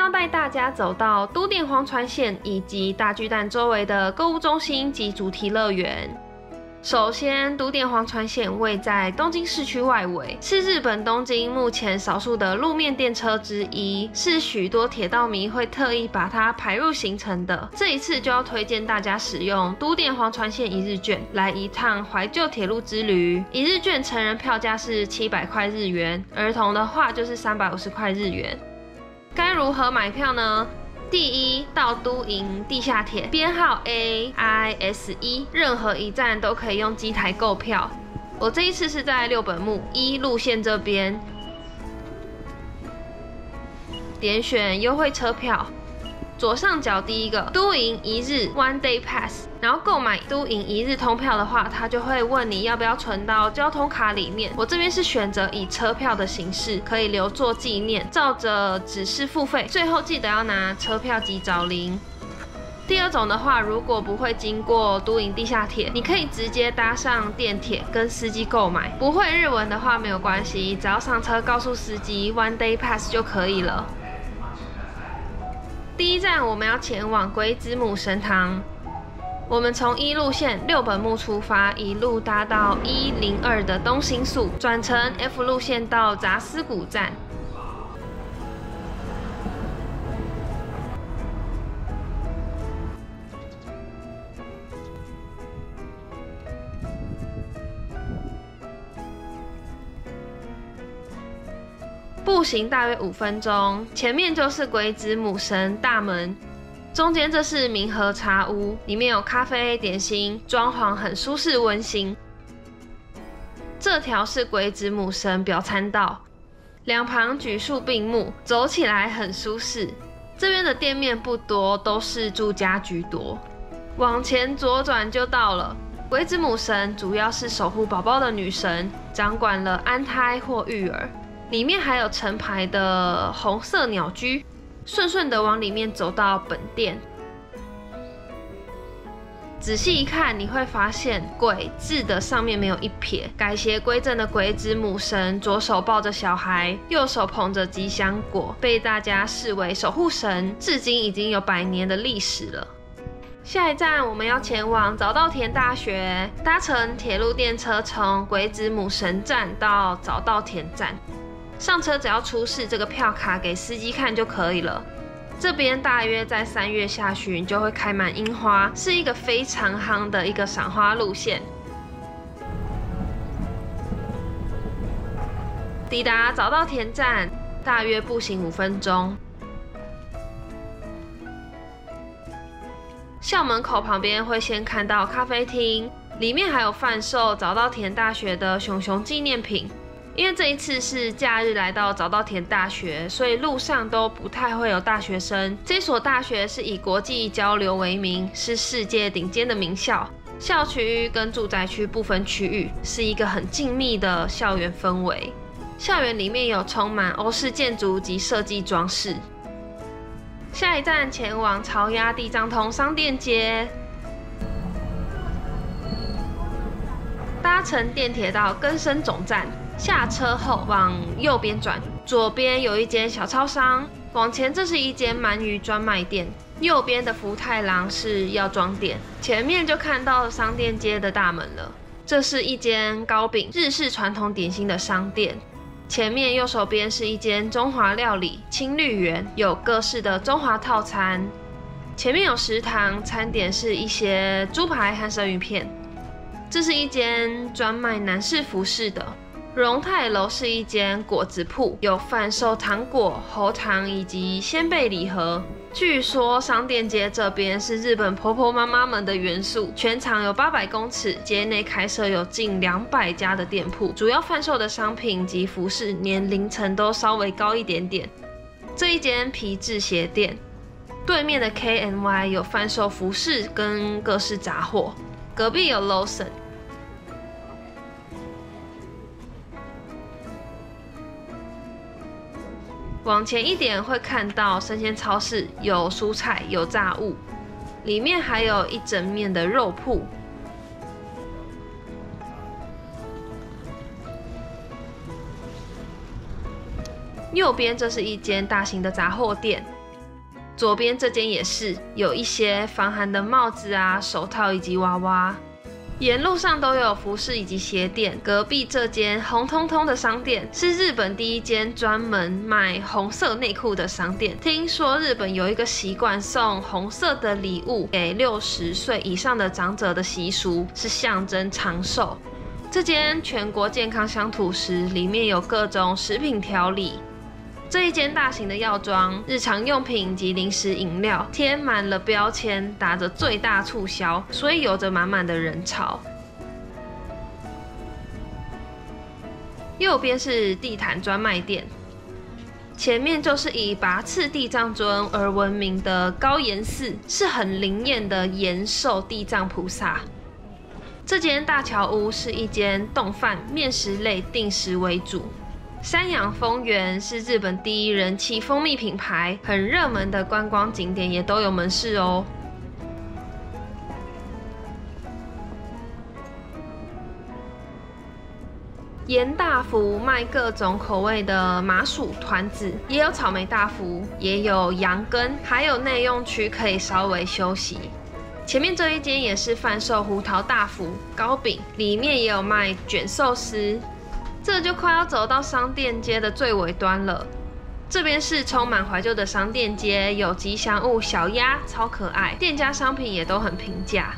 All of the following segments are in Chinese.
要带大家走到都电荒川线以及大巨蛋周围的购物中心及主题乐园。首先，都电荒川线位在东京市区外围，是日本东京目前少数的路面电车之一，是许多铁道迷会特意把它排入行程的。这一次就要推荐大家使用都电荒川线一日券来一趟怀旧铁路之旅。一日券成人票价是700块日元，儿童的话就是350块日元。该如何买票呢？第一，到都营地下铁编号 AIS1， 任何一站都可以用机台购票。我这一次是在六本木1路线这边，点选优惠车票。左上角第一个都营一日 One Day Pass， 然后购买都营一日通票的话，他就会问你要不要存到交通卡里面。我这边是选择以车票的形式，可以留作纪念，照着指示付费。最后记得要拿车票及找零。第二种的话，如果不会经过都营地下铁，你可以直接搭上电铁跟司机购买。不会日文的话没有关系，只要上车告诉司机 One Day Pass 就可以了。第一站我们要前往龟之母神堂，我们从1路线六本木出发，一路搭到102的东新宿，转乘 F 路线到杂司谷站。步行大约5分钟，前面就是龟之母神大门，中间这是明和茶屋，里面有咖啡、点心，装潢很舒适温馨。这条是龟之母神表参道，两旁举树并木，走起来很舒适。这边的店面不多，都是住家居多。往前左转就到了。龟之母神主要是守护宝宝的女神，掌管了安胎或育儿。里面还有成排的红色鸟居，顺顺的往里面走到本殿。仔细一看，你会发现鬼字的上面没有一撇，改邪归正的龟之母神左手抱着小孩，右手捧着吉祥果，被大家视为守护神，至今已经有100年的历史了。下一站我们要前往早稻田大学，搭乘铁路电车从龟之母神站到早稻田站。上车只要出示这个票卡给司机看就可以了。这边大约在3月下旬就会开满樱花，是一个非常夯的一个赏花路线。抵达早稻田站，大约步行5分钟。校门口旁边会先看到咖啡厅，里面还有贩售早稻田大学的熊熊纪念品。因为这一次是假日来到早稻田大学，所以路上都不太会有大学生。这所大学是以国际交流为名，是世界顶尖的名校。校区跟住宅区不分区域，是一个很静谧的校园氛围。校园里面有充满欧式建筑及设计装饰。下一站前往潮鸭地藏通商店街，搭乘电铁到根生总站。下车后往右边转，左边有一间小超商，往前这是一间鳗鱼专卖店，右边的福太郎是药妆店，前面就看到商店街的大门了。这是一间糕饼日式传统点心的商店，前面右手边是一间中华料理青绿园，有各式的中华套餐，前面有食堂，餐点是一些猪排和生鱼片。这是一间专卖男士服饰的。荣泰楼是一间果子铺，有贩售糖果、喉糖以及鲜贝礼盒。据说商店街这边是日本婆婆妈妈们的元素，全长有800公尺，街内开设有近200家的店铺，主要贩售的商品及服饰年龄层都稍微高一点点。这一间皮质鞋店，对面的 KNY 有贩售服饰跟各式杂货，隔壁有 Lawson。往前一点会看到生鲜超市，有蔬菜有炸物，里面还有一整面的肉铺。右边这是一间大型的杂货店，左边这间也是有一些防寒的帽子啊、手套以及娃娃。沿路上都有服饰以及鞋店，隔壁这间红彤彤的商店是日本第一间专门卖红色内裤的商店。听说日本有一个习惯送红色的礼物给60岁以上的长者的习俗，是象征长寿。这间全国健康乡土食里面有各种食品调理。这一间大型的药妆、日常用品及零食饮料贴满了标签，打着最大促销，所以有着满满的人潮。右边是地毯专卖店，前面就是以拔刺地藏尊而闻名的高岩寺，是很灵验的延寿地藏菩萨。这间大桥屋是一间冻饭面食类定食为主。山养丰源是日本第一人气蜂蜜品牌，很热门的观光景点也都有门市哦。盐大福卖各种口味的麻薯团子，也有草莓大福，也有羊羹，还有内用区可以稍微休息。前面这一间也是贩售胡桃大福、糕饼，里面也有卖卷寿司。这就快要走到商店街的最尾端了。这边是充满怀旧的商店街，有吉祥物小鸭，超可爱，店家商品也都很平价。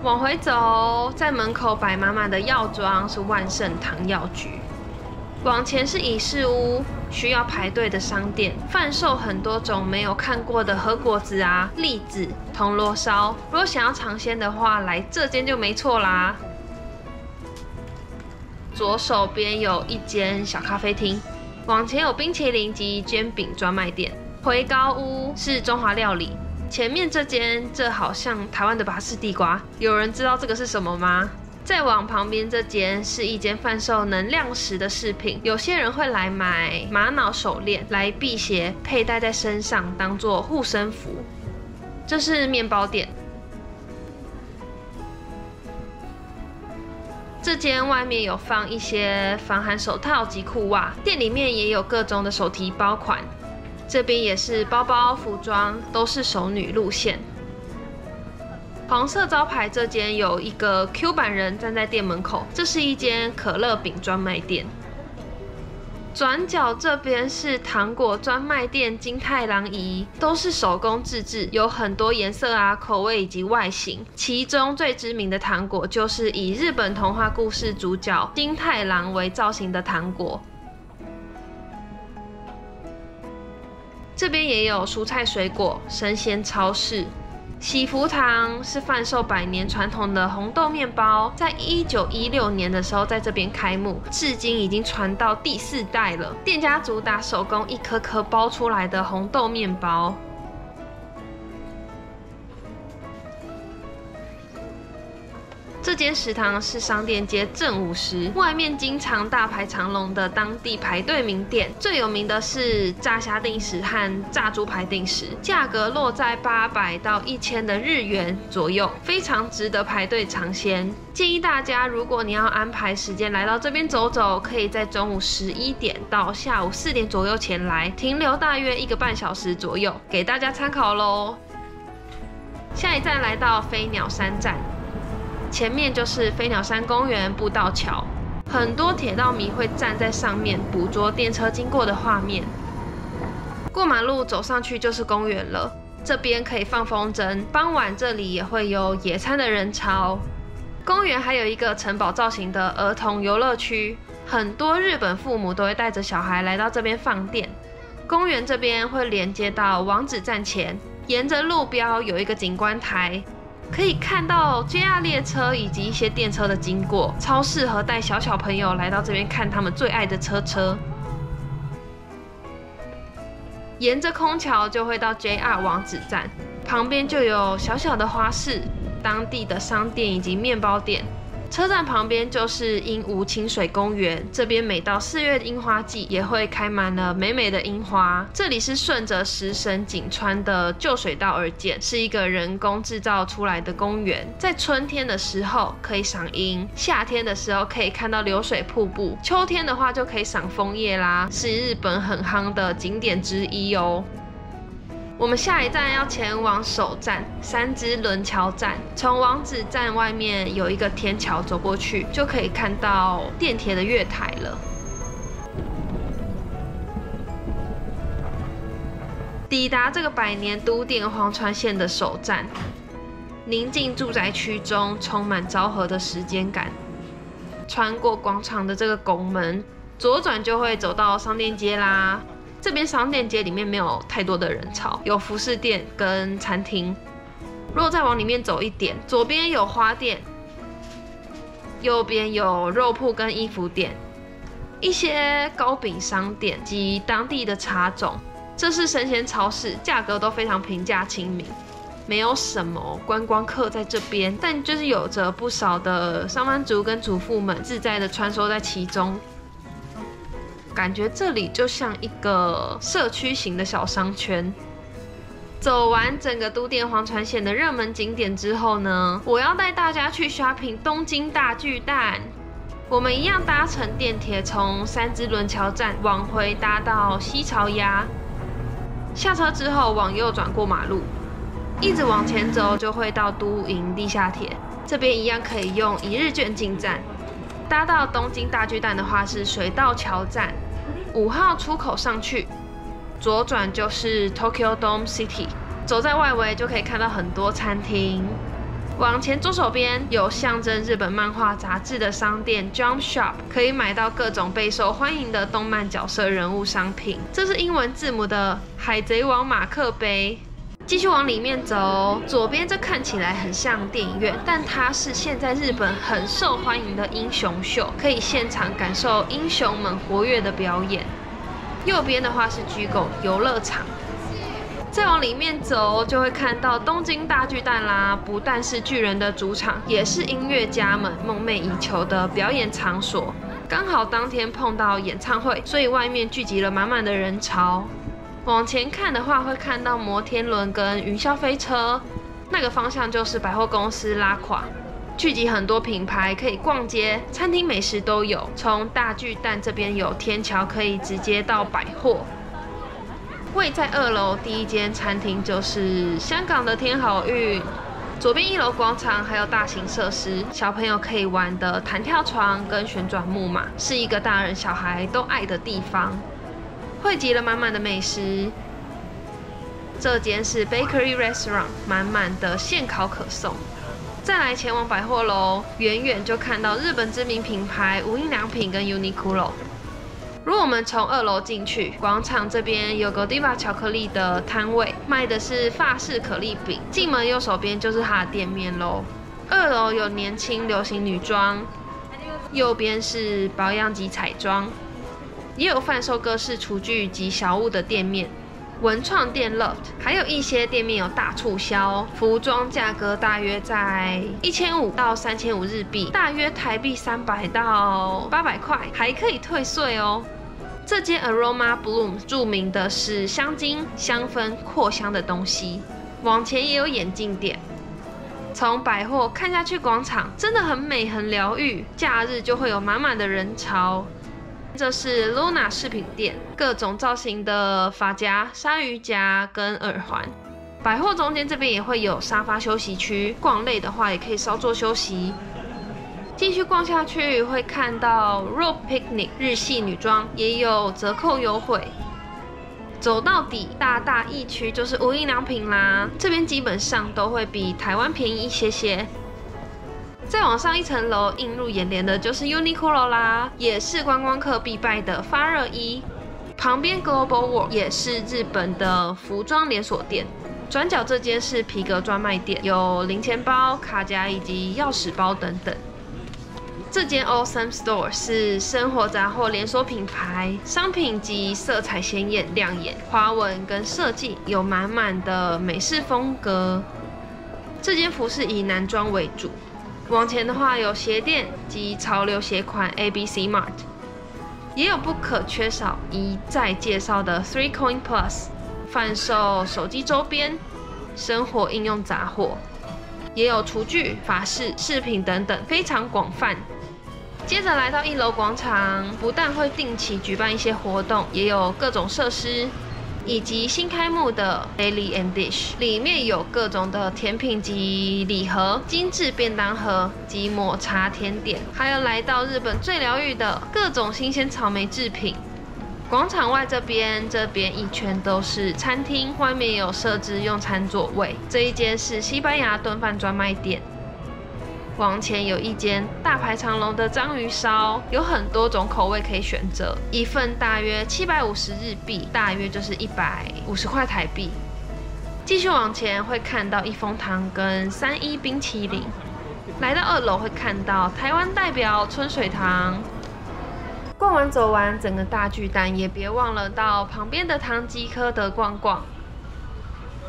往回走，在门口摆满满的药妆，是万圣堂药局。往前是仪式屋，需要排队的商店，贩售很多种没有看过的和果子啊、栗子、铜锣烧。如果想要尝鲜的话，来这间就没错啦。左手边有一间小咖啡厅，往前有冰淇淋及煎饼专卖店。回高屋是中华料理，前面这间这好像台湾的拔丝地瓜，有人知道这个是什么吗？再往旁边这间是一间贩售能量石的饰品，有些人会来买玛瑙手链来辟邪，佩戴在身上当做护身符。这是面包店。这间外面有放一些防寒手套及裤袜，店里面也有各种的手提包款。这边也是包包、服装，都是熟女路线。黄色招牌这间有一个 Q 版人站在店门口，这是一间可乐饼专卖店。转角这边是糖果专卖店金太郎仪，都是手工自制，有很多颜色啊、口味以及外形。其中最知名的糖果就是以日本童话故事主角金太郎为造型的糖果。这边也有蔬菜水果、生鲜超市。喜福堂是贩售100年传统的红豆面包，在1916年的时候在这边开幕，至今已经传到第4代了。店家主打手工一颗颗包出来的红豆面包。这间食堂是商店街正午时，外面经常大排长龙的当地排队名店。最有名的是炸虾定食和炸猪排定食，价格落在800到1000的日元左右，非常值得排队尝鲜。建议大家，如果你要安排时间来到这边走走，可以在中午11点到下午4点左右前来，停留大约1个半小时左右，给大家参考咯。下一站来到飞鸟山站。前面就是飞鸟山公园步道桥，很多铁道迷会站在上面捕捉电车经过的画面。过马路走上去就是公园了，这边可以放风筝，傍晚这里也会有野餐的人潮。公园还有一个城堡造型的儿童游乐区，很多日本父母都会带着小孩来到这边放电。公园这边会连接到王子站前，沿着路标有一个景观台，可以看到 JR 列车以及一些电车的经过，超适合带小朋友来到这边看他们最爱的车。沿着空桥就会到 JR 王子站，旁边就有小小的花市、当地的商店以及面包店。车站旁边就是鹦鹉清水公园，这边每到4月樱花季也会开满了美美的樱花。这里是顺着石神井川的旧水道而建，是一个人工制造出来的公园。在春天的时候可以赏樱，夏天的时候可以看到流水瀑布，秋天的话就可以赏枫叶啦，是日本很夯的景点之一哦。我们下一站要前往首站三支轮桥站，从王子站外面有一个天桥走过去，就可以看到电铁的月台了。抵达这个百年都电黄川线的首站，宁静住宅区中充满昭和的时间感。穿过广场的这个拱门，左转就会走到商店街啦。这边商店街里面没有太多的人潮，有服饰店跟餐厅。如果再往里面走一点，左边有花店，右边有肉铺跟衣服店，一些糕饼商店及当地的茶种。这是生鲜超市，价格都非常平价亲民，没有什么观光客在这边，但就是有着不少的上班族跟主妇们自在的穿梭在其中。感觉这里就像一个社区型的小商圈。走完整个都电黄川线的热门景点之后呢，我要带大家去 shopping 东京大巨蛋。我们一样搭乘电铁从三支轮桥站往回搭到西朝鸭，下车之后往右转过马路，一直往前走就会到都营地下铁，这边一样可以用1日券进站。搭到东京大巨蛋的话是水道桥站5号出口上去，左转就是 Tokyo Dome City， 走在外围就可以看到很多餐厅。往前左手边有象征日本漫画杂志的商店 Jump Shop， 可以买到各种备受欢迎的动漫角色人物商品。这是英文字母的海贼王马克杯。继续往里面走，左边这看起来很像电影院，但它是现在日本很受欢迎的英雄秀，可以现场感受英雄们活跃的表演。右边的话是居狗游乐场。再往里面走，就会看到东京大巨蛋啦，不但是巨人的主场，也是音乐家们梦寐以求的表演场所。刚好当天碰到演唱会，所以外面聚集了满满的人潮。往前看的话，会看到摩天轮跟云霄飞车，那个方向就是百货公司拉垮，聚集很多品牌，可以逛街，餐厅美食都有。从大巨蛋这边有天桥，可以直接到百货。位在2楼第一间餐厅就是香港的天好运，左边1楼广场还有大型设施，小朋友可以玩的弹跳床跟旋转木马，是一个大人小孩都爱的地方。汇集了满满的美食，这间是 Bakery Restaurant， 满满的现烤可颂。再来前往百货楼，远远就看到日本知名品牌无印良品跟 Uniqlo。如果我们从2楼进去，广场这边有个 Godiva 巧克力的摊位，卖的是法式可丽饼。进门右手边就是它的店面咯。2楼有年轻流行女装，右边是保养及彩妆。也有贩售各式厨具及小物的店面，文创店 Loft， 还有一些店面有大促销，服装价格大约在1500到3500日币，大约台币300到800块，还可以退税哦。这间 Aroma Bloom 著名的是香精、香氛、扩香的东西。往前也有眼镜店。从百货看下去，广场真的很美，很疗愈。假日就会有满满的人潮。这是 Luna 饰品店，各种造型的发夹、鲨鱼夹跟耳环。百货中间这边也会有沙发休息区，逛累的话也可以稍作休息。继续逛下去会看到 Robe Picnic 日系女装，也有折扣优惠。走到底大一区就是无印良品啦，这边基本上都会比台湾便宜一些些。再往上一层楼，映入眼帘的就是 Uniqlo 啦，也是观光客必拜的发热衣。旁边 Global World 也是日本的服装连锁店。转角这间是皮革专卖店，有零钱包、卡夹以及钥匙包等等。这间 Awesome Store 是生活杂货连锁品牌，商品及色彩鲜艳亮眼，花纹跟设计有满满的美式风格。这间服饰以男装为主。往前的话有鞋店及潮流鞋款 ABC Mart， 也有不可缺少一再介绍的 Three Coin Plus， 贩售手机周边、生活应用杂货，也有厨具、法式、饰品等等，非常广泛。接着来到1楼广场，不但会定期举办一些活动，也有各种设施。以及新开幕的 Daily and Dish， 里面有各种的甜品及礼盒、精致便当盒及抹茶甜点，还有来到日本最疗愈的各种新鲜草莓制品。广场外这边一圈都是餐厅，外面有设置用餐座位。这一间是西班牙炖饭专卖店。往前有一间大排长龙的章鱼烧，有很多种口味可以选择，一份大约750日币，大约就是150块台币。继续往前会看到益丰堂跟3一冰淇淋。来到2楼会看到台湾代表春水堂。逛完走完整个大巨蛋，也别忘了到旁边的唐吉诃德逛逛。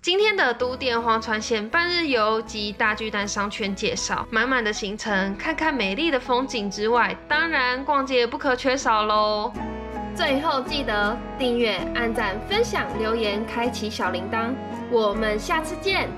今天的都电荒川线半日游及大巨蛋商圈介绍，满满的行程，看看美丽的风景之外，当然逛街也不可缺少咯。最后记得订阅、按赞、分享、留言、开启小铃铛，我们下次见。